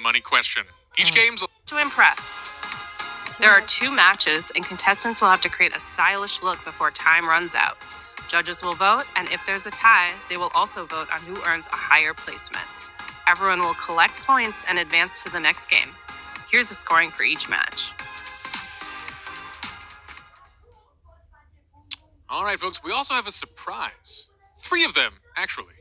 money question. Each game's To impress. There are 2 matches, and contestants will have to create a stylish look before time runs out. Judges will vote, and if there's a tie, they will also vote on who earns a higher placement. Everyone will collect points and advance to the next game. Here's the scoring for each match. All right, folks, we also have a surprise. 3 of them, actually.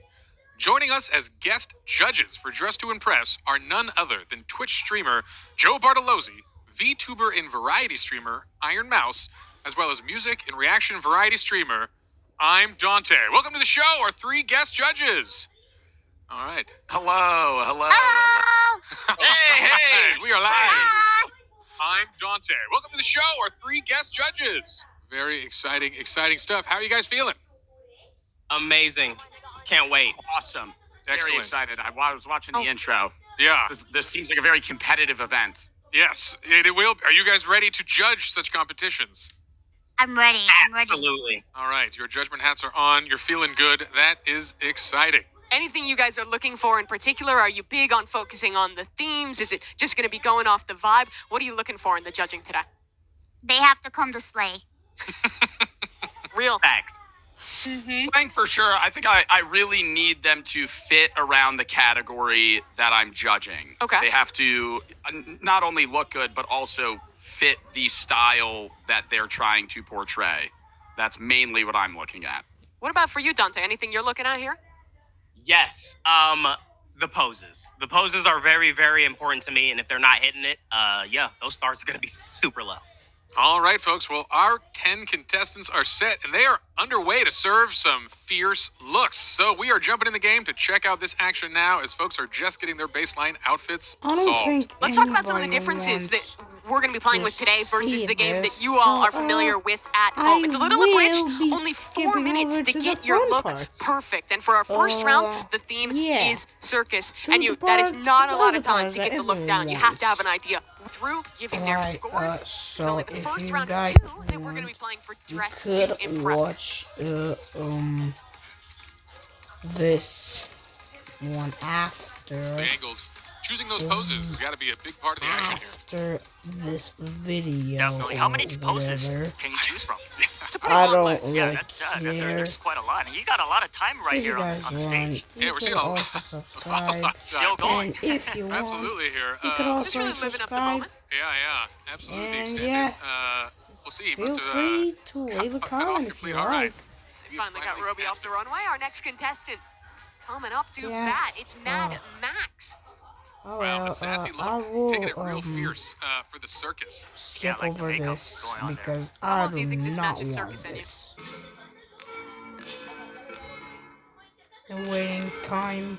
Joining us as guest judges for Dress to Impress are none other than Twitch streamer Joe Bartolozzi, VTuber and variety streamer Iron Mouse, as well as music and reaction variety streamer I'm Dante. Welcome to the show, our 3 guest judges. All right. Hello. Hey, we are live. I'm Dante. Welcome to the show, our 3 guest judges. Very exciting stuff. How are you guys feeling? Amazing. Can't wait. Awesome. Excellent. Very excited. I was watching the intro. Yeah. This seems like a very competitive event. Yes, it will. Are you guys ready to judge such competitions? I'm ready. Absolutely. All right, your judgment hats are on. You're feeling good. That is exciting. Anything you guys are looking for in particular? Are you big on focusing on the themes? Is it just going to be going off the vibe? What are you looking for in the judging today? They have to come to slay. Real. Thanks. Playing for sure. I think I really need them to fit around the category that I'm judging. Okay. They have to not only look good, but also fit the style that they're trying to portray. That's mainly what I'm looking at. What about for you, Dante? Anything you're looking at here? Yes. The poses. The poses are very, very important to me, and if they're not hitting it, those stars are gonna be super low. All right, folks. Well, our 10 contestants are set, and they are underway to serve some fierce looks. So we are jumping in the game to check out this action now, as folks are just getting their baseline outfits solved. Let's talk about some of the differences that we're going to be playing with today versus the game that you all are familiar with at home. It's a little abridged, only 4 minutes to get your look perfect. And for our first round, the theme is circus. And that is not a lot of time to get the look down. You have to have an idea through giving their scores. So in the first round of 2, that we're going to be playing for Dress to Impress. Watch this one after. The angles. Choosing those poses has got to be a big part of the action here. After this video. Definitely. How many poses can you choose from? It's a pretty I long don't list. really There's quite a lot. And you got a lot of time right If here you on guys the stage. want, you Yeah, we're seeing could a lot. also subscribe. Still going. And if you want, Absolutely here. you could Just also really living up the subscribe. moment. Yeah. Absolutely. And Extended. yeah, We'll see. He Feel must have, free to cut- leave a cut off comment if complete. you All right. like. They finally got Roby off the runway. Our next contestant coming up to Yeah. bat. It's Mad Max. Oh, Wow, a sassy I look. Taking it will real fierce for the circus. skip like the over makeup this going on there. because How I long do you do think this not match is want circus, Enya? this. The waiting time.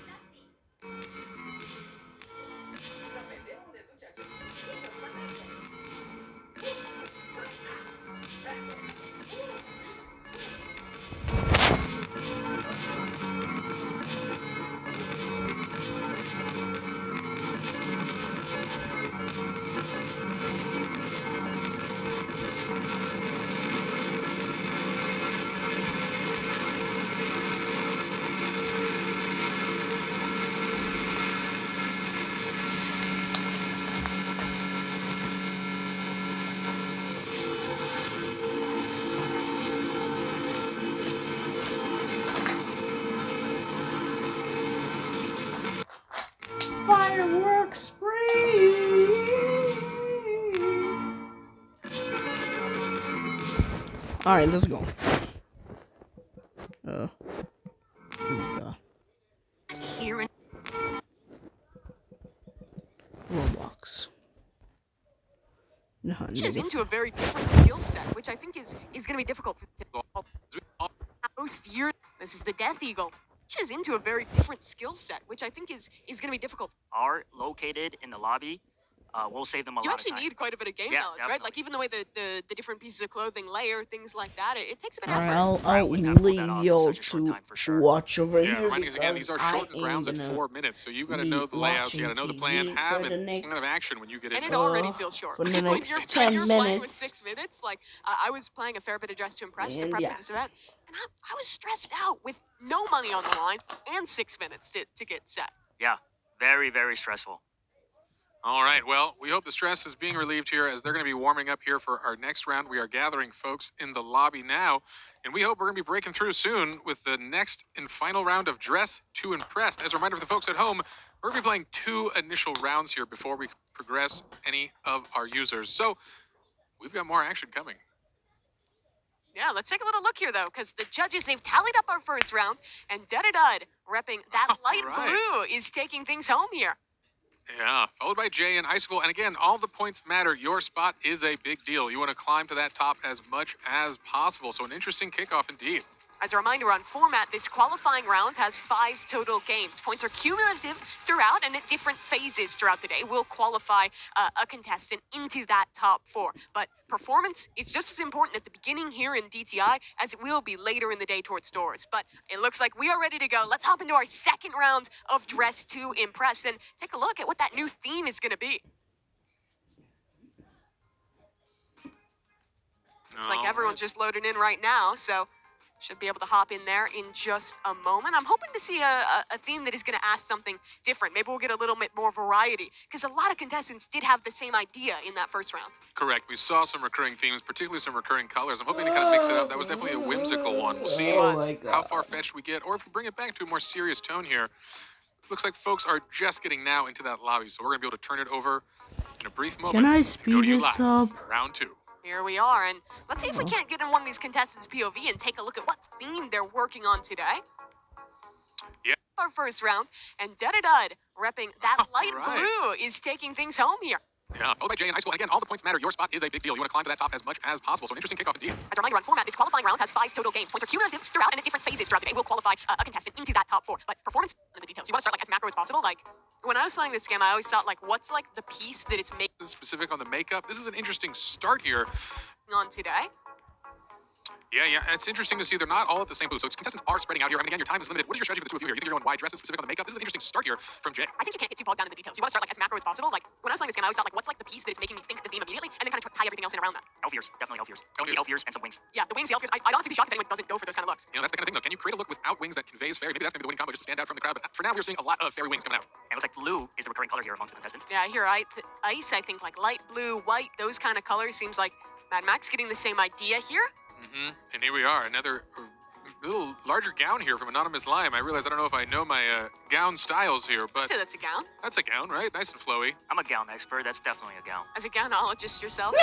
Fireworks spree! Alright, let's go. Oh my god. Here in Roblox. No, which is into a very different skill set, which I think is going to be difficult for most years. This is the Death Eagle. Which is into a very different skill set, which I think is going to be difficult. Are located in the lobby. We'll save them a You lot of actually time. need quite a bit of game Yeah, knowledge, right? definitely. Like even the way the different pieces of clothing layer, things like that, it takes a bit of Alright, effort. I'll wouldn't have pulled that leave off in y'all such a short to time for sure. watch over Yeah, here reminding us again, these are short because rounds I at ain't 4 gonna minutes, so you got to be know the layouts, you got to know the plan, watching have TV for and the kind of next- action when you get And in. it already feels short. for the When next you're 10 playing with minutes. 6 minutes, like I was playing a fair bit of Dress to Impress to And prep yeah. for this event, and I was stressed out with no money on the line and 6 minutes to get set. Yeah, very, very stressful. All right, well, we hope the stress is being relieved here as they're going to be warming up here for our next round. We are gathering folks in the lobby now, and we hope we're going to be breaking through soon with the next and final round of Dress to Impress. As a reminder for the folks at home, we're going to be playing 2 initial rounds here before we progress any of our users. So we've got more action coming. Yeah, let's take a little look here, though, because the judges, they've tallied up our first round, and Dud, repping that light blue, is taking things home here. Yeah, followed by Jay and Icicle. And again, all the points matter. Your spot is a big deal. You want to climb to that top as much as possible. So an interesting kickoff indeed. As a reminder on format, this qualifying round has 5 total games. Points are cumulative throughout, and at different phases throughout the day will qualify a contestant into that top 4. But performance is just as important at the beginning here in DTI as it will be later in the day towards doors. But it looks like we are ready to go. Let's hop into our second round of Dress to Impress and take a look at what that new theme is going to be. Looks like everyone's just loading in right now, so should be able to hop in there in just a moment. I'm hoping to see a theme that is going to ask something different. Maybe we'll get a little bit more variety, because a lot of contestants did have the same idea in that first round. Correct. We saw some recurring themes, particularly some recurring colors. I'm hoping to kind of mix it up. That was definitely a whimsical one. We'll see how far-fetched we get, or if we bring it back to a more serious tone here. Looks like folks are just getting now into that lobby, so we're going to be able to turn it over in a brief moment. Can I speed this up? Round 2. Here we are, and let's see if we can't get in one of these contestants' POV and take a look at what theme they're working on today. Yeah. Our first round, and Dud, repping that light blue, is taking things home here. Yeah, followed by Jay and Icicle. And again, all the points matter. Your spot is a big deal. You want to climb to that top as much as possible. So an interesting kickoff indeed. As a reminder on format, this qualifying round has 5 total games. Points are cumulative throughout, and at different phases throughout the day will qualify a contestant into that top 4. But performance in the details. You want to start as macro as possible. Like, when I was playing this game, I always thought, what's the piece that it's making Specific on the makeup. This is an interesting start here. on today? Yeah, it's interesting to see they're not all at the same booth. So contestants are spreading out here. I mean, again, your time is limited. What is your strategy for the 2 of you here? Either you're going wide dresses, specific on the makeup. This is an interesting start here from Jay. I think you can't get too bogged down in the details. You want to start as macro as possible. Like, when I was playing this game, I always thought, what's the piece that is making me think the theme immediately, and then kind of tie everything else in around that. Elf ears, definitely elf ears. Elf ears. And some wings. Yeah, the wings, the elf ears. I'd honestly be shocked if anyone doesn't go for those kind of looks. You know, that's the kind of thing, though. Can you create a look without wings that conveys fairy? Maybe that's going to be the winning combo just to stand out from the crowd. But for now, we're seeing a lot of fairy wings coming out. And it looks like blue is the recurring color here amongst the contestants. Yeah, here, ice, I think, like light blue, white, those kind of colors. Seems like Mad Max getting the same idea here. And here we are, another little larger gown here from Anonymous Lime. I realize I don't know if I know my gown styles here, but I'd say that's a gown. that's a gown, right? Nice and flowy. I'm a gown expert. That's definitely a gown. As a gownologist yourself.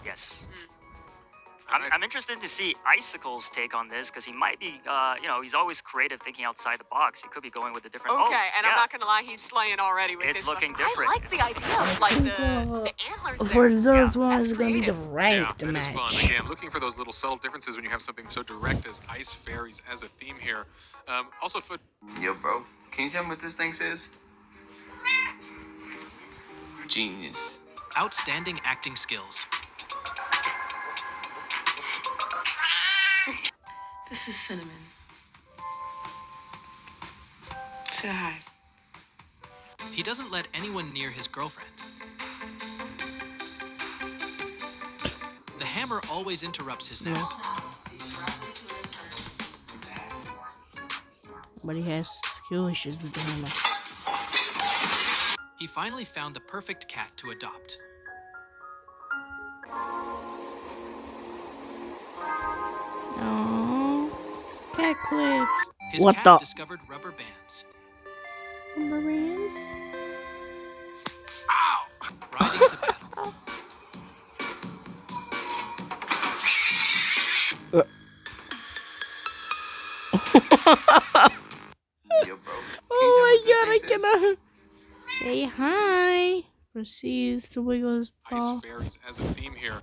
Yes. All right. I'm interested to see Icicle's take on this because he might be, he's always creative, thinking outside the box. He could be going with a different. Okay, and I'm not gonna lie, he's slaying already with It's this looking stuff. different. I like the idea of the antlers there. For those Yeah, ones, that's it's gonna be the creative. ranked that is fun. match. Again, looking for those little subtle differences when you have something so direct as ice fairies as a theme here. Also, foot. Yo, bro, can you tell me what this thing says? Genius. Outstanding acting skills. This is Cinnamon. Say hi. He doesn't let anyone near his girlfriend. The hammer always interrupts his nap. But he has skill issues with the hammer. He finally found the perfect cat to adopt. Oh, cat clips. His What cat the? discovered rubber bands. Rubber bands? Ow! Riding to battle. Yo, bro. Oh my god, I Can you tell me what this thing says? cannot. Say hi. Proceeds to wiggle his Ice paw. fairies as a theme here.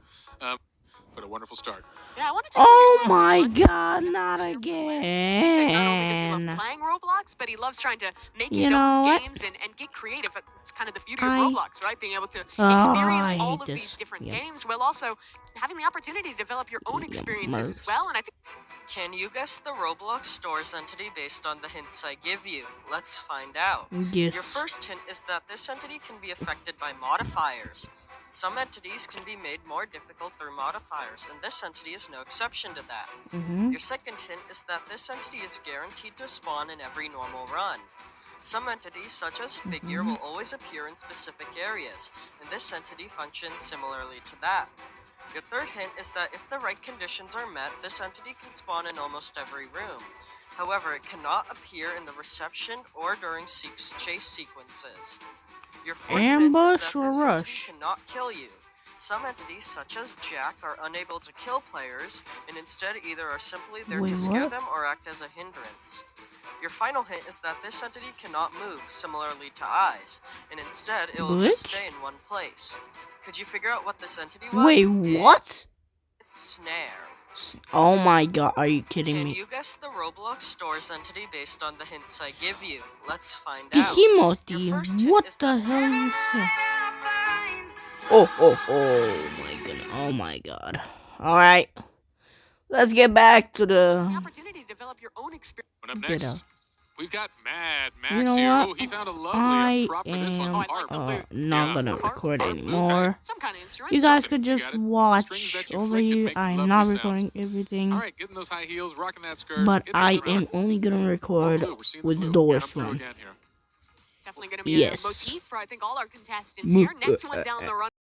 But a wonderful start. Yeah, I want to take Oh a look at my Roblox. god, not He said not only does he again. love playing Roblox, but he loves trying to make You his know own what? games and get creative. It's kind of the beauty of I- Roblox, right? Being able to Oh, experience I all hate of this. these different Yeah. games while also having the opportunity to develop your own Yeah, experiences as mercs. well. And I think Can you guess the Roblox store's entity based on the hints I give you? Let's find out. Your Yes. first hint is that this entity can be affected by modifiers. Some entities can be made more difficult through modifiers, and this entity is no exception to that. Mm-hmm. Your second hint is that this entity is guaranteed to spawn in every normal run. Some entities, such as figure, will always appear in specific areas, and this entity functions similarly to that. Your third hint is that if the right conditions are met, this entity can spawn in almost every room. However, it cannot appear in the reception or during chase sequences. Your fourth hint is Ambush that or this entity rush? cannot kill you. Some entities, such as Jack, are unable to kill players, and instead either are simply there Wait, to scare what? them or act as a hindrance. Your final hint is that this entity cannot move, similarly to eyes, and instead it will just What? stay in one place. Could you figure out what this entity was? Wait, what? It's Snare. Oh my god, are you kidding Can me? you guess the Roblox store's entity based on the hints I give you? Let's find out. Gihimoti, what is the hell you say? Oh my goodness, oh my god. Alright, let's get back to the... opportunity to develop your own experience. Up Get next, up. we've got Mad You Max know here. what? Oh, he found a I lovely prop for this one. am Harp. not gonna Harp, record harp, anymore. okay. Some kind of instrument. You guys Something. could You just got it. Strings watch that you over flick and here. make the I'm lovely not sounds. recording everything, All right, getting those high heels, rocking that skirt. but It's a I good am run. only gonna record Blue, we're seeing with blue. the doors Get 'em through one. again here. Definitely going to be Yes. a motif for, I think, all our contestants here. Next one down the run.